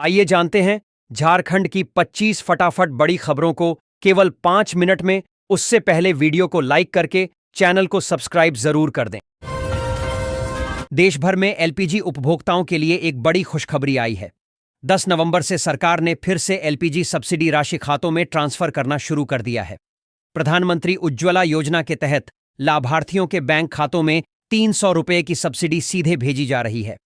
आइए जानते हैं झारखंड की 25 फटाफट बड़ी खबरों को केवल 5 मिनट में। उससे पहले वीडियो को लाइक करके चैनल को सब्सक्राइब जरूर कर दें। देश भर में एलपीजी उपभोक्ताओं के लिए एक बड़ी खुशखबरी आई है। 10 नवंबर से सरकार ने फिर से एलपीजी सब्सिडी राशि खातों में ट्रांसफर करना शुरू कर दिया है। प्रधानमंत्री उज्ज्वला योजना के तहत लाभार्थियों के बैंक खातों में 300 रुपये की सब्सिडी सीधे भेजी जा रही है।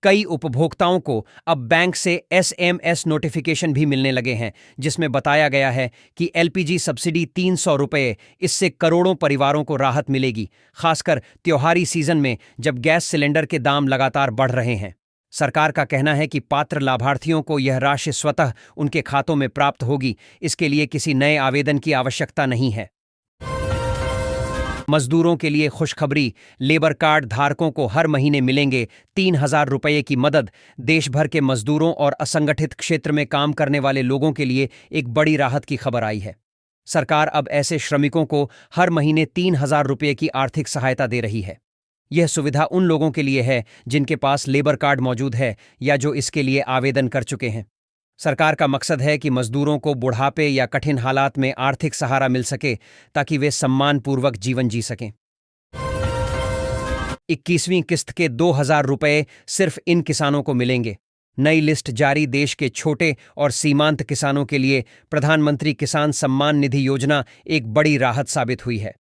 कई उपभोक्ताओं को अब बैंक से एसएमएस नोटिफिकेशन भी मिलने लगे हैं, जिसमें बताया गया है कि एलपीजी सब्सिडी 300 रुपये। इससे करोड़ों परिवारों को राहत मिलेगी, खासकर त्योहारी सीजन में जब गैस सिलेंडर के दाम लगातार बढ़ रहे हैं। सरकार का कहना है कि पात्र लाभार्थियों को यह राशि स्वतः उनके खातों में प्राप्त होगी। इसके लिए किसी नए आवेदन की आवश्यकता नहीं है। मजदूरों के लिए खुशखबरी, लेबर कार्ड धारकों को हर महीने मिलेंगे 3,000 रुपये की मदद। देश भर के मजदूरों और असंगठित क्षेत्र में काम करने वाले लोगों के लिए एक बड़ी राहत की खबर आई है। सरकार अब ऐसे श्रमिकों को हर महीने 3,000 रुपये की आर्थिक सहायता दे रही है। यह सुविधा उन लोगों के लिए है जिनके पास लेबर कार्ड मौजूद है या जो इसके लिए आवेदन कर चुके हैं। सरकार का मकसद है कि मजदूरों को बुढ़ापे या कठिन हालात में आर्थिक सहारा मिल सके, ताकि वे सम्मानपूर्वक जीवन जी सकें। 21वीं किस्त के 2,000 रुपये सिर्फ इन किसानों को मिलेंगे। नई लिस्ट जारी। देश के छोटे और सीमांत किसानों के लिए प्रधानमंत्री किसान सम्मान निधि योजना एक बड़ी राहत साबित हुई है।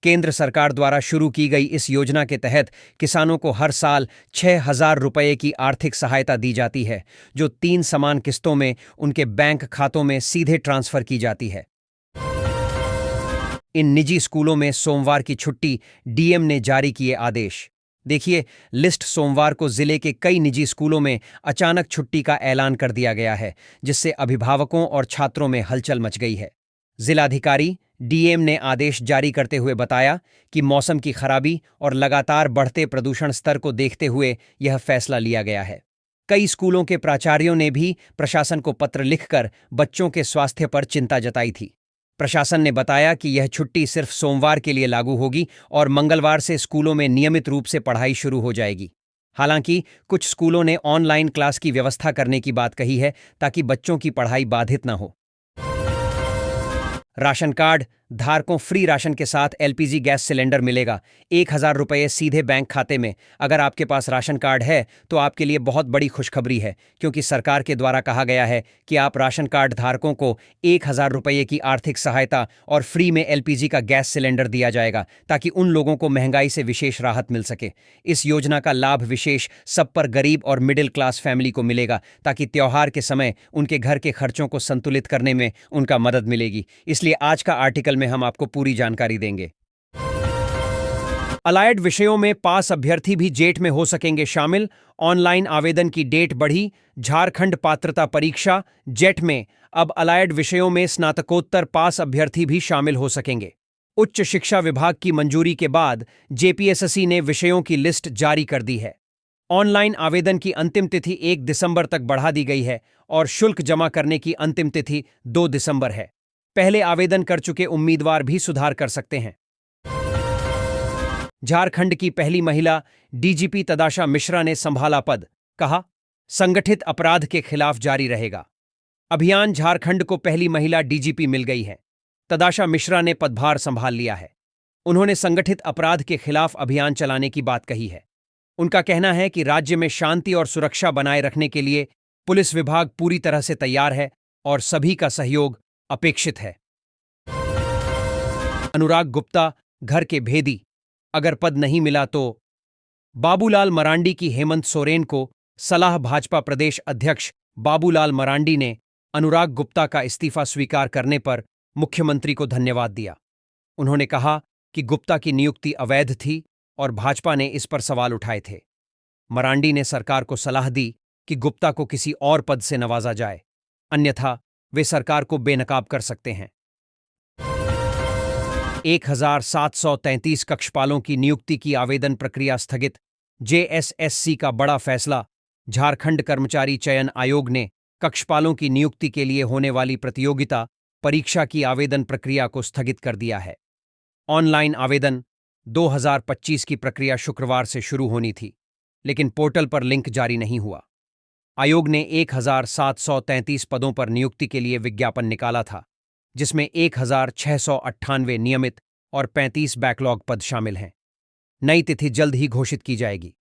केंद्र सरकार द्वारा शुरू की गई इस योजना के तहत किसानों को हर साल 6,000 रुपये की आर्थिक सहायता दी जाती है, जो 3 समान किस्तों में उनके बैंक खातों में सीधे ट्रांसफर की जाती है। इन निजी स्कूलों में सोमवार की छुट्टी, डीएम ने जारी किए आदेश। देखिए लिस्ट। सोमवार को जिले के कई निजी स्कूलों में अचानक छुट्टी का ऐलान कर दिया गया है, जिससे अभिभावकों और छात्रों में हलचल मच गई है। जिलाधिकारी डीएम ने आदेश जारी करते हुए बताया कि मौसम की खराबी और लगातार बढ़ते प्रदूषण स्तर को देखते हुए यह फैसला लिया गया है। कई स्कूलों के प्राचार्यों ने भी प्रशासन को पत्र लिखकर बच्चों के स्वास्थ्य पर चिंता जताई थी। प्रशासन ने बताया कि यह छुट्टी सिर्फ सोमवार के लिए लागू होगी और मंगलवार से स्कूलों में नियमित रूप से पढ़ाई शुरू हो जाएगी। हालांकि कुछ स्कूलों ने ऑनलाइन क्लास की व्यवस्था करने की बात कही है, ताकि बच्चों की पढ़ाई बाधित न हो। राशन कार्ड धारकों फ्री राशन के साथ एलपीजी गैस सिलेंडर मिलेगा। 1,000 रुपये सीधे बैंक खाते में। अगर आपके पास राशन कार्ड है तो आपके लिए बहुत बड़ी खुशखबरी है, क्योंकि सरकार के द्वारा कहा गया है कि आप राशन कार्ड धारकों को 1,000 रुपये की आर्थिक सहायता और फ्री में एलपीजी का गैस सिलेंडर दिया जाएगा, ताकि उन लोगों को महंगाई से विशेष राहत मिल सके। इस योजना का लाभ विशेष सब पर गरीब और मिडिल क्लास फैमिली को मिलेगा, ताकि त्योहार के समय उनके घर के खर्चों को संतुलित करने में उनका मदद मिलेगी। इसलिए आज का आर्टिकल में हम आपको पूरी जानकारी देंगे। अलाइड विषयों में पास अभ्यर्थी भी जेट में हो सकेंगे शामिल। ऑनलाइन आवेदन की डेट बढ़ी। झारखंड पात्रता परीक्षा जेट में अब अलाइड विषयों में स्नातकोत्तर पास अभ्यर्थी भी शामिल हो सकेंगे। उच्च शिक्षा विभाग की मंजूरी के बाद जेपीएसएससी ने विषयों की लिस्ट जारी कर दी है। ऑनलाइन आवेदन की अंतिम तिथि 1 दिसंबर तक बढ़ा दी गई है और शुल्क जमा करने की अंतिम तिथि 2 दिसंबर है। पहले आवेदन कर चुके उम्मीदवार भी सुधार कर सकते हैं। झारखंड की पहली महिला डीजीपी तदाशा मिश्रा ने संभाला पद। कहा, संगठित अपराध के खिलाफ जारी रहेगा अभियान। झारखंड को पहली महिला डीजीपी मिल गई है। तदाशा मिश्रा ने पदभार संभाल लिया है। उन्होंने संगठित अपराध के खिलाफ अभियान चलाने की बात कही है। उनका कहना है कि राज्य में शांति और सुरक्षा बनाए रखने के लिए पुलिस विभाग पूरी तरह से तैयार है और सभी का सहयोग अपेक्षित है। अनुराग गुप्ता घर के भेदी, अगर पद नहीं मिला तो। बाबूलाल मरांडी की हेमंत सोरेन को सलाह। भाजपा प्रदेश अध्यक्ष बाबूलाल मरांडी ने अनुराग गुप्ता का इस्तीफा स्वीकार करने पर मुख्यमंत्री को धन्यवाद दिया। उन्होंने कहा कि गुप्ता की नियुक्ति अवैध थी और भाजपा ने इस पर सवाल उठाए थे। मरांडी ने सरकार को सलाह दी कि गुप्ता को किसी और पद से नवाजा जाए, अन्यथा वे सरकार को बेनकाब कर सकते हैं। 1,733 कक्षपालों की नियुक्ति की आवेदन प्रक्रिया स्थगित। जेएसएससी का बड़ा फैसला। झारखंड कर्मचारी चयन आयोग ने कक्षपालों की नियुक्ति के लिए होने वाली प्रतियोगिता परीक्षा की आवेदन प्रक्रिया को स्थगित कर दिया है। ऑनलाइन आवेदन 2025 की प्रक्रिया शुक्रवार से शुरू होनी थी, लेकिन पोर्टल पर लिंक जारी नहीं हुआ। आयोग ने 1733 पदों पर नियुक्ति के लिए विज्ञापन निकाला था, जिसमें 1698 नियमित और 35 बैकलॉग पद शामिल हैं। नई तिथि जल्द ही घोषित की जाएगी।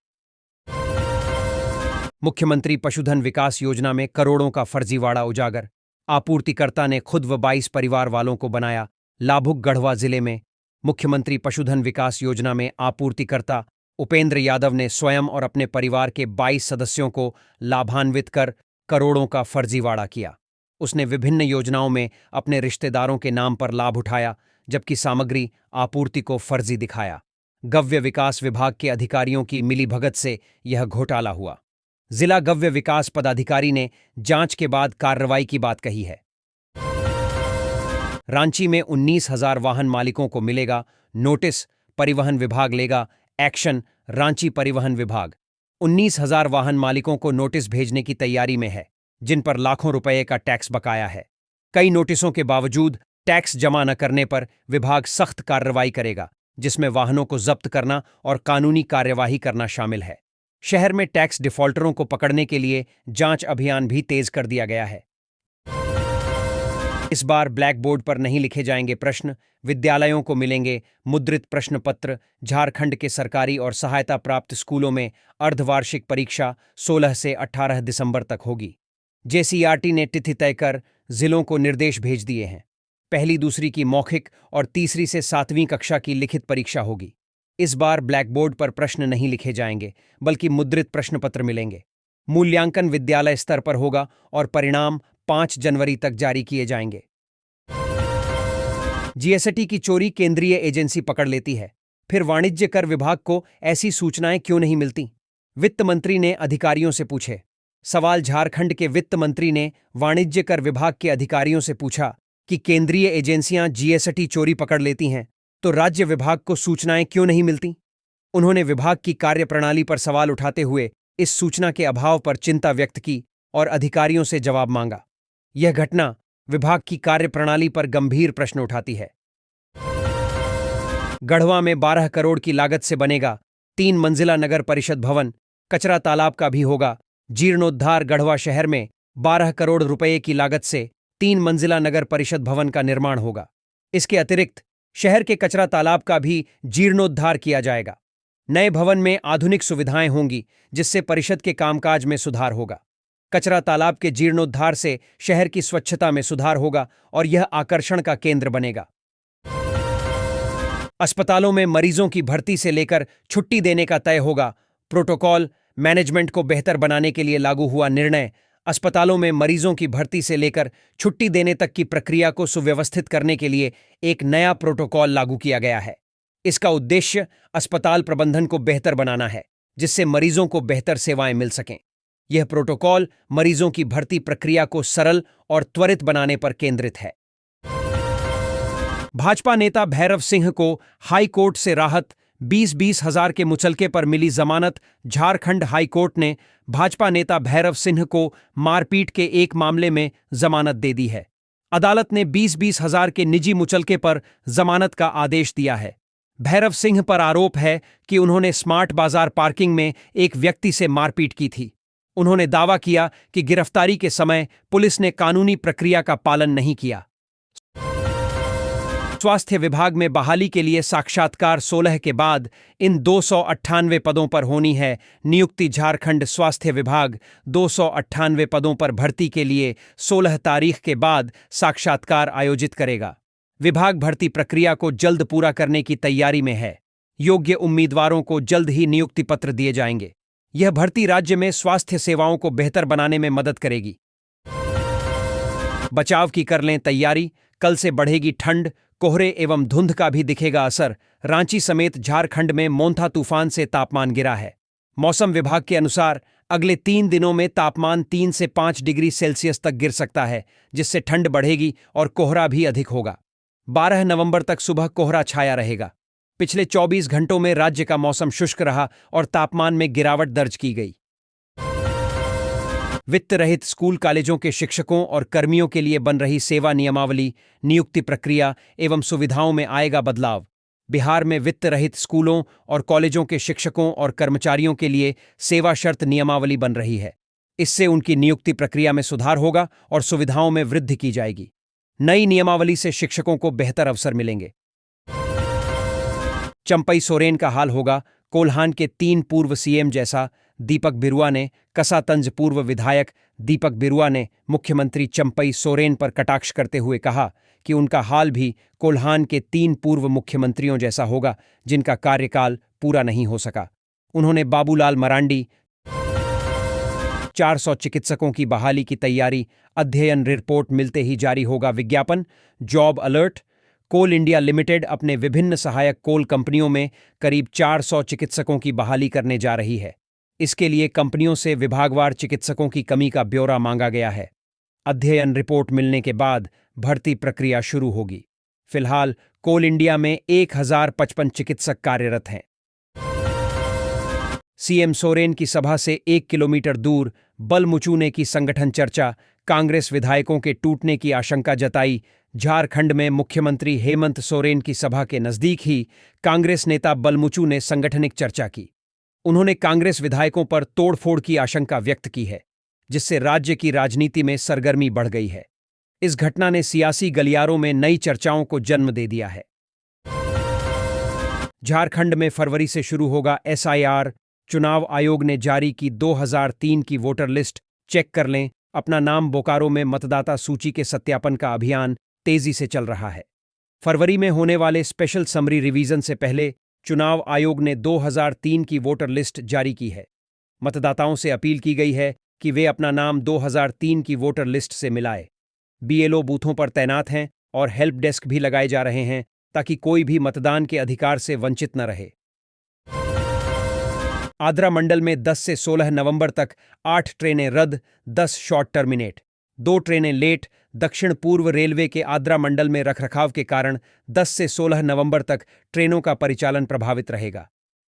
मुख्यमंत्री पशुधन विकास योजना में करोड़ों का फर्जीवाड़ा उजागर। आपूर्तिकर्ता ने खुद व 22 परिवार वालों को बनाया लाभुक। गढ़वा जिले में मुख्यमंत्री पशुधन विकास योजना में आपूर्तिकर्ता उपेंद्र यादव ने स्वयं और अपने परिवार के 22 सदस्यों को लाभान्वित कर करोड़ों का फर्जीवाड़ा किया। उसने विभिन्न योजनाओं में अपने रिश्तेदारों के नाम पर लाभ उठाया, जबकि सामग्री आपूर्ति को फर्जी दिखाया। गव्य विकास विभाग के अधिकारियों की मिलीभगत से यह घोटाला हुआ। जिला गव्य विकास पदाधिकारी ने जांच के बाद कार्रवाई की बात कही है। रांची में 19,000 वाहन मालिकों को मिलेगा नोटिस, परिवहन विभाग लेगा एक्शन। रांची परिवहन विभाग 19,000 वाहन मालिकों को नोटिस भेजने की तैयारी में है, जिन पर लाखों रुपए का टैक्स बकाया है। कई नोटिसों के बावजूद टैक्स जमा न करने पर विभाग सख्त कार्रवाई करेगा, जिसमें वाहनों को जब्त करना और कानूनी कार्यवाही करना शामिल है। शहर में टैक्स डिफॉल्टरों को पकड़ने के लिए जांच अभियान भी तेज कर दिया गया है। इस बार ब्लैक बोर्ड पर नहीं लिखे जाएंगे प्रश्न, विद्यालयों को मिलेंगे मुद्रित प्रश्न पत्र। झारखंड के सरकारी और सहायता प्राप्त स्कूलों में अर्धवार्षिक परीक्षा 16 से 18 दिसंबर तक होगी। जेसीईआरटी ने तिथि तय कर जिलों को निर्देश भेज दिए हैं। पहली दूसरी की मौखिक और तीसरी से 7वीं कक्षा की लिखित परीक्षा होगी। इस बार ब्लैक बोर्ड पर प्रश्न नहीं लिखे जाएंगे, बल्कि मुद्रित प्रश्न पत्र मिलेंगे। मूल्यांकन विद्यालय स्तर पर होगा और परिणाम 5 जनवरी तक जारी किए जाएंगे। जीएसटी की चोरी केंद्रीय एजेंसी पकड़ लेती है, फिर वाणिज्य कर विभाग को ऐसी सूचनाएं क्यों नहीं मिलती? वित्त मंत्री ने अधिकारियों से पूछे सवाल। झारखंड के वित्त मंत्री ने वाणिज्य कर विभाग के अधिकारियों से पूछा कि केंद्रीय एजेंसियां जीएसटी चोरी पकड़ लेती हैं, तो राज्य विभाग को सूचनाएं क्यों नहीं मिलती? उन्होंने विभाग की कार्यप्रणाली पर सवाल उठाते हुए इस सूचना के अभाव पर चिंता व्यक्त की और अधिकारियों से जवाब मांगा। यह घटना विभाग की कार्यप्रणाली पर गंभीर प्रश्न उठाती है। गढ़वा में 12 करोड़ की लागत से बनेगा 3 मंजिला नगर परिषद भवन, कचरा तालाब का भी होगा जीर्णोद्धार। गढ़वा शहर में 12 करोड़ रुपए की लागत से 3 मंजिला नगर परिषद भवन का निर्माण होगा। इसके अतिरिक्त शहर के कचरा तालाब का भी जीर्णोद्धार किया जाएगा। नए भवन में आधुनिक सुविधाएं होंगी, जिससे परिषद के कामकाज में सुधार होगा। कचरा तालाब के जीर्णोद्धार से शहर की स्वच्छता में सुधार होगा और यह आकर्षण का केंद्र बनेगा। अस्पतालों में मरीजों की भर्ती से लेकर छुट्टी देने का तय होगा प्रोटोकॉल। मैनेजमेंट को बेहतर बनाने के लिए लागू हुआ निर्णय। अस्पतालों में मरीजों की भर्ती से लेकर छुट्टी देने तक की प्रक्रिया को सुव्यवस्थित करने के लिए एक नया प्रोटोकॉल लागू किया गया है। इसका उद्देश्य अस्पताल प्रबंधन को बेहतर बनाना है, जिससे मरीजों को बेहतर सेवाएं मिल सकें। यह प्रोटोकॉल मरीजों की भर्ती प्रक्रिया को सरल और त्वरित बनाने पर केंद्रित है। भाजपा नेता भैरव सिंह को हाई कोर्ट से राहत। 20-20 हजार के मुचलके पर मिली जमानत। झारखंड हाई कोर्ट ने भाजपा नेता भैरव सिंह को मारपीट के एक मामले में जमानत दे दी है। अदालत ने 20-20 हजार के निजी मुचलके पर जमानत का आदेश दिया है। भैरव सिंह पर आरोप है कि उन्होंने स्मार्ट बाजार पार्किंग में एक व्यक्ति से मारपीट की थी। उन्होंने दावा किया कि गिरफ्तारी के समय पुलिस ने कानूनी प्रक्रिया का पालन नहीं किया। स्वास्थ्य विभाग में बहाली के लिए साक्षात्कार 16 के बाद इन 298 पदों पर होनी है नियुक्ति। झारखंड स्वास्थ्य विभाग 298 पदों पर भर्ती के लिए 16 तारीख के बाद साक्षात्कार आयोजित करेगा। विभाग भर्ती प्रक्रिया को जल्द पूरा करने की तैयारी में है। योग्य उम्मीदवारों को जल्द ही नियुक्ति पत्र दिए जाएंगे। यह भर्ती राज्य में स्वास्थ्य सेवाओं को बेहतर बनाने में मदद करेगी। बचाव की कर लें तैयारी। कल से बढ़ेगी ठंड, कोहरे एवं धुंध का भी दिखेगा असर। रांची समेत झारखंड में मोन्था तूफान से तापमान गिरा है। मौसम विभाग के अनुसार अगले 3 दिनों में तापमान 3 से 5 डिग्री सेल्सियस तक गिर सकता है, जिससे ठंड बढ़ेगी और कोहरा भी अधिक होगा। 12 नवंबर तक सुबह कोहरा छाया रहेगा। पिछले 24 घंटों में राज्य का मौसम शुष्क रहा और तापमान में गिरावट दर्ज की गई। वित्त रहित स्कूल कॉलेजों के शिक्षकों और कर्मियों के लिए बन रही सेवा नियमावली, नियुक्ति प्रक्रिया एवं सुविधाओं में आएगा बदलाव। बिहार में वित्त रहित स्कूलों और कॉलेजों के शिक्षकों और कर्मचारियों के लिए सेवा शर्त नियमावली बन रही है। इससे उनकी नियुक्ति प्रक्रिया में सुधार होगा और सुविधाओं में वृद्धि की जाएगी। नई नियमावली से शिक्षकों को बेहतर अवसर मिलेंगे। चंपई सोरेन का हाल होगा कोल्हान के 3 पूर्व सीएम जैसा, दीपक बिरुआ ने। कसातंज पूर्व विधायक दीपक बिरुआ ने मुख्यमंत्री चंपई सोरेन पर कटाक्ष करते हुए कहा कि उनका हाल भी कोल्हान के 3 पूर्व मुख्यमंत्रियों जैसा होगा जिनका कार्यकाल पूरा नहीं हो सका। उन्होंने बाबूलाल मरांडी 400 चिकित्सकों की बहाली की तैयारी, अध्ययन रिपोर्ट मिलते ही जारी होगा विज्ञापन। जॉब अलर्ट, कोल इंडिया लिमिटेड अपने विभिन्न सहायक कोल कंपनियों में करीब 400 चिकित्सकों की बहाली करने जा रही है। इसके लिए कंपनियों से विभागवार चिकित्सकों की कमी का ब्यौरा मांगा गया है। अध्ययन रिपोर्ट मिलने के बाद भर्ती प्रक्रिया शुरू होगी। फिलहाल कोल इंडिया में 1055 चिकित्सक कार्यरत हैं। सीएम सोरेन की सभा से 1 किलोमीटर दूर बलमुचूने की संगठन चर्चा, कांग्रेस विधायकों के टूटने की आशंका जताई। झारखंड में मुख्यमंत्री हेमंत सोरेन की सभा के नजदीक ही कांग्रेस नेता बलमुचू ने संगठनिक चर्चा की। उन्होंने कांग्रेस विधायकों पर तोड़फोड़ की आशंका व्यक्त की है, जिससे राज्य की राजनीति में सरगर्मी बढ़ गई है। इस घटना ने सियासी गलियारों में नई चर्चाओं को जन्म दे दिया है। झारखंड में फरवरी से शुरू होगा एसआईआर। चुनाव आयोग ने जारी की 2003 की वोटर लिस्ट। चेक कर लें, अपना नाम बोकारो में मतदाता सूची के सत्यापन का अभियान तेजी से चल रहा है। फरवरी में होने वाले स्पेशल समरी रिवीजन से पहले चुनाव आयोग ने 2003 की वोटर लिस्ट जारी की है। मतदाताओं से अपील की गई है कि वे अपना नाम 2003 की वोटर लिस्ट से मिलाए। बीएलओ बूथों पर तैनात हैं और हेल्प डेस्क भी लगाए जा रहे हैं ताकि कोई भी मतदान के अधिकार से वंचित न रहे। आद्रा मंडल में 10 से 16 नवंबर तक 8 ट्रेनें रद्द, 10 शॉर्ट टर्मिनेट। 2 ट्रेनें लेट। दक्षिण पूर्व रेलवे के आद्रा मंडल में रखरखाव के कारण 10 से 16 नवंबर तक ट्रेनों का परिचालन प्रभावित रहेगा।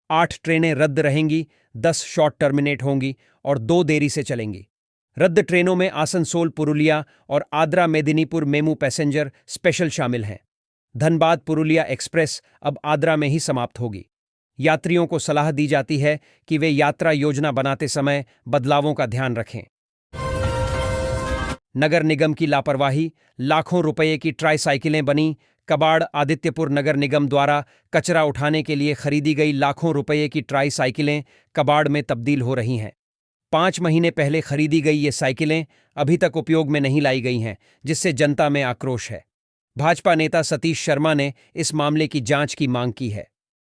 8 ट्रेनें रद्द रहेंगी, 10 शॉर्ट टर्मिनेट होंगी और 2 देरी से चलेंगी। रद्द ट्रेनों में आसनसोल पुरुलिया और Adra Medinipur MEMU passenger special शामिल हैं। धनबाद पुरुलिया एक्सप्रेस अब आद्रा में ही समाप्त होगी। यात्रियों को सलाह दी जाती है कि वे यात्रा योजना बनाते समय बदलावों का ध्यान रखें। नगर निगम की लापरवाही, लाखों रुपये की ट्राईसाइकिलें बनी। कबाड़ आदित्यपुर नगर निगम द्वारा कचरा उठाने के लिए खरीदी गई लाखों रुपये की ट्राईसाइकिलें कबाड़ में तब्दील हो रही हैं। 5 महीने पहले खरीदी गई ये साइकिलें अभी तक उपयोग में नहीं लाई गई हैं, जिससे जनता में आक्रोश है। भाजपा नेता सतीश शर्मा ने इस मामले की जांच की मांग की है।